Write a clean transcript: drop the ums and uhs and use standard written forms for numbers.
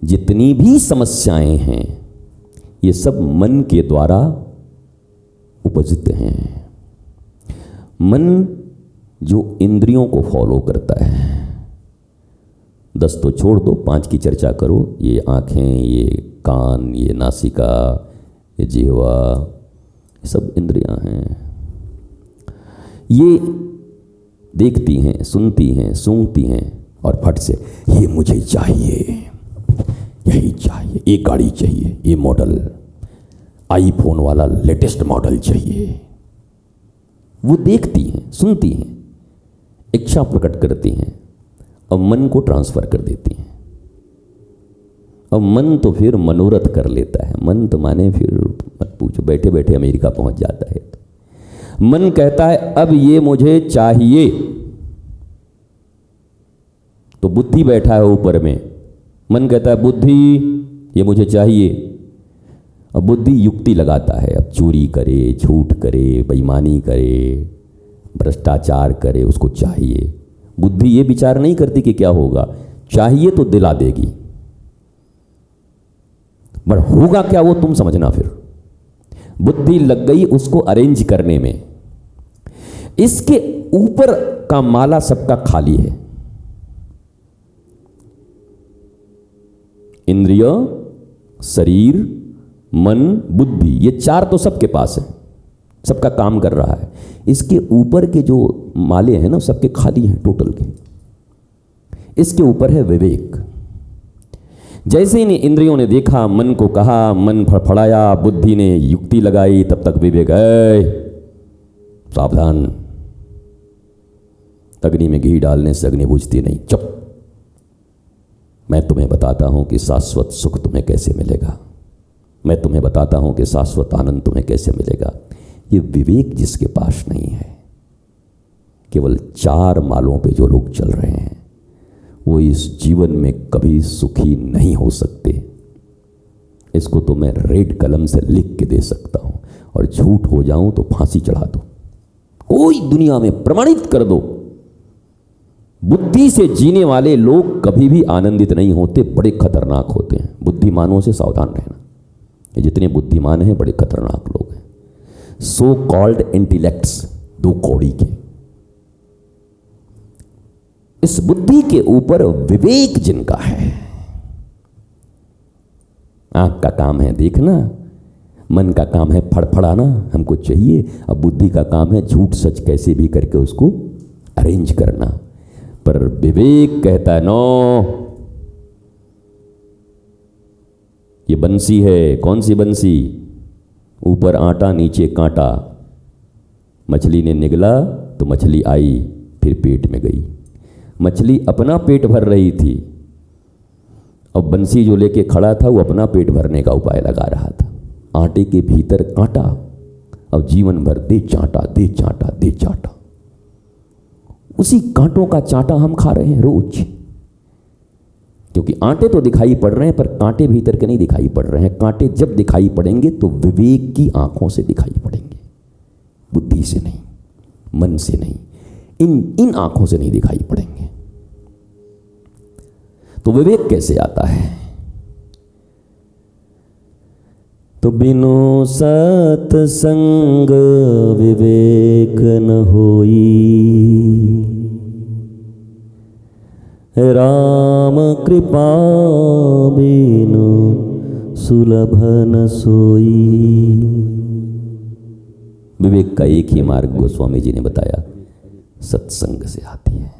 जितनी भी समस्याएं हैं ये सब मन के द्वारा उपजित हैं। मन जो इंद्रियों को फॉलो करता है, 10 तो छोड़ दो, 5 की चर्चा करो। ये आँखें, ये कान, ये नासिका, ये जिह्वा, ये सब इंद्रियां हैं। ये देखती हैं, सुनती हैं, सूंघती हैं और फट से ये मुझे चाहिए, यही चाहिए, ये गाड़ी चाहिए, ये मॉडल, आईफोन वाला लेटेस्ट मॉडल चाहिए। वो देखती हैं, सुनती हैं, इच्छा प्रकट करती हैं और मन को ट्रांसफ़र कर देती हैं। और मन तो फिर मनोरथ कर लेता है। मन तो माने फिर मत पूछो, बैठे बैठे अमेरिका पहुंच जाता है। तो मन कहता है अब ये मुझे चाहिए, तो बुद्धि बैठा है ऊपर में। मन कहता है बुद्धि ये मुझे चाहिए, अब बुद्धि युक्ति लगाता है। अब चोरी करे, झूठ करे, बेईमानी करे, भ्रष्टाचार करे, उसको चाहिए। बुद्धि ये विचार नहीं करती कि क्या होगा, चाहिए तो दिला देगी, पर होगा क्या वो तुम समझना। फिर बुद्धि लग गई उसको अरेंज करने में। इसके ऊपर का माला सबका खाली है। इंद्रिय, शरीर, मन, बुद्धि, ये 4 तो सबके पास है, सबका काम कर रहा है। इसके ऊपर के जो माले हैं ना, सबके खाली हैं टोटल के। इसके ऊपर है विवेक। जैसे ही इंद्रियों ने देखा, मन को कहा, मन फड़फड़ाया, बुद्धि ने युक्ति लगाई, तब तक विवेक है सावधान, अग्नि में घी डालने से अग्नि बुझती नहीं, चुप। मैं तुम्हें बताता हूं कि शाश्वत सुख तुम्हें कैसे मिलेगा, मैं तुम्हें बताता हूं कि शाश्वत आनंद तुम्हें कैसे मिलेगा। ये विवेक जिसके पास नहीं है, केवल 4 मालों पे जो लोग चल रहे हैं, वो इस जीवन में कभी सुखी नहीं हो सकते। इसको तो मैं रेड कलम से लिख के दे सकता हूं, और झूठ हो जाऊं तो फांसी चढ़ा दो, कोई दुनिया में प्रमाणित कर दो। बुद्धि से जीने वाले लोग कभी भी आनंदित नहीं होते, बड़े खतरनाक होते हैं। बुद्धिमानों से सावधान रहना। ये जितने बुद्धिमान हैं बड़े खतरनाक लोग हैं। सो कॉल्ड इंटेलेक्ट्स, 2 कौड़ी के। इस बुद्धि के ऊपर विवेक जिनका है, आंख का काम है देखना, मन का काम है फड़फड़ाना, हमको चाहिए। अब बुद्धि का काम है झूठ सच कैसे भी करके उसको अरेंज करना। पर विवेक कहता है नो, ये बंसी है। कौन सी बंसी? ऊपर आटा नीचे कांटा। मछली ने निगला तो मछली आई, फिर पेट में गई। मछली अपना पेट भर रही थी, अब बंसी जो लेके खड़ा था वो अपना पेट भरने का उपाय लगा रहा था। आटे के भीतर कांटा, अब जीवन भर दे चांटा, दे चांटा, दे चांटा। उसी कांटों का चांटा हम खा रहे हैं रोज, क्योंकि आटे तो दिखाई पड़ रहे हैं पर कांटे भीतर के नहीं दिखाई पड़ रहे हैं। कांटे जब दिखाई पड़ेंगे तो विवेक की आंखों से दिखाई पड़ेंगे, बुद्धि से नहीं, मन से नहीं, इन आंखों से नहीं दिखाई पड़ेंगे। तो विवेक कैसे आता है? तो बिनु सत्संग विवेक न होई, राम कृपा बिनु सुलभ न सोई। विवेक का एक ही मार्ग गोस्वामी जी ने बताया, सत्संग से आती है।